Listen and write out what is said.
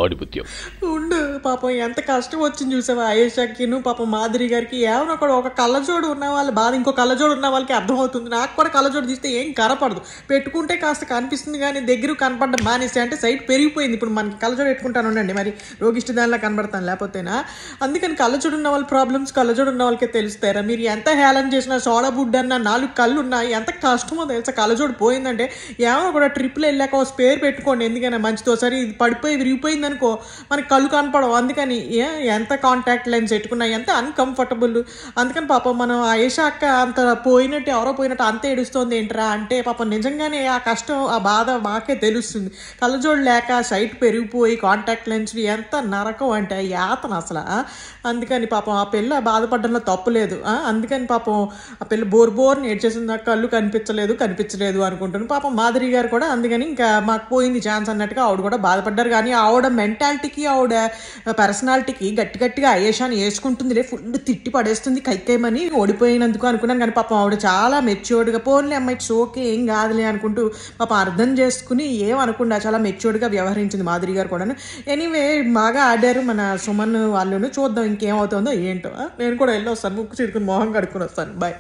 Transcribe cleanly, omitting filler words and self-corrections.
ఆధిపత్యం ఉండు పాపం ఎంత కష్టం వచ్చింది చూసావా ఆయేషాకి పాపం మాధురి గారికి. ఏమన్నా కూడా ఒక కళ్ళజోడు ఉన్న వాళ్ళ బాధ ఇంకో కళ్ళజోడు ఉన్న వాళ్ళకి అర్థమవుతుంది. నాకు కూడా కళ్ళజోడు తీస్తే ఏం కనపడదు, పెట్టుకుంటే కాస్త కనిపిస్తుంది కానీ దగ్గర కనపడడం మానేసి అంటే సైట్ పెరిగిపోయింది. ఇప్పుడు మనకి కళ్ళజోడు పెట్టుకుంటాను ఉండండి, మరి రోగిష్టి దానిలా కనబడతాను లేకపోతేనా. అందుకని కళ్ళజోడు ఉన్న వాళ్ళ ప్రాబ్లమ్స్ కళ్ళజోడు ఉన్న వాళ్ళకే తెలుస్తారా. మీరు ఎంత హేళన చేసినా సోడా బుడ్ అన్న 4 కళ్ళు ఉన్నాయి, ఎంత కష్టమో తెలుసా. కళ్ళజోడు పోయిందంటే ఏమో కూడా ట్రిప్లు వెళ్ళాక ఒక స్పేర్ పెట్టుకోండి, ఎందుకైనా మంచితో. సరే ఇది పడిపోయి విరిగిపోయింది అనుకో మనకి కళ్ళు కనపడవు. అందుకని ఎంత కాంటాక్ట్ లెన్స్ పెట్టుకున్నా ఎంత అన్కంఫర్టబుల్. అందుకని పాపం మనం ఆయేషా అక్క అంత పోయినట్టు ఎవరో పోయినట్టు అంత ఏడుస్తోంది ఏంట్రా అంటే పాపం నిజంగానే ఆ కష్టం ఆ బాధ మాకే తెలుస్తుంది. కళ్ళజోడు లేక సైట్ పెరిగిపోయి కాంటాక్ట్ లెన్స్ ఎంత నరకం అంటే యాతన అసలు. అందుకని పాపం ఆ పిల్ల బాధపడడంలో తప్పులేదు. అందుకని పాపం ఆ పిల్ల బోర్ని ఏడ్చేసింది, నాకు కళ్ళు కనిపించలేదు అనుకుంటున్నాను. పాపం మాధురి గారు కూడా అందుకని ఇంకా మాకు పోయింది ఛాన్స్ అన్నట్టుగా ఆవిడ కూడా బాధపడ్డారు. కానీ ఆవిడ మెంటాలిటీకి ఆవిడ పర్సనాలిటీకి గట్టిగా ఆయేషాని వేసుకుంటుంది, ఫుల్ తిట్టి పడేస్తుంది కైకేమని ఓడిపోయినందుకు అనుకున్నాను. కానీ పాపం ఆవిడ చాలా మెచ్యూర్డ్గా పోన్లే అమ్మాయి ఓకే ఏం కాదులే అనుకుంటూ పాపం అర్థం చేసుకుని ఏమనకుండా చాలా మెచ్యూర్డ్గా వ్యవహరించింది మాధురి గారు కూడా. ఎనీవే బాగా ఆడారు మన సుమన్ వాళ్ళను. చూద్దాం ఇంకేమవుతుందో ఏంటో. నేను కూడా వెళ్ళి వస్తాను, ముక్కు చిరుకుని మొహం కడుక్కుని వస్తాను. బాయ్.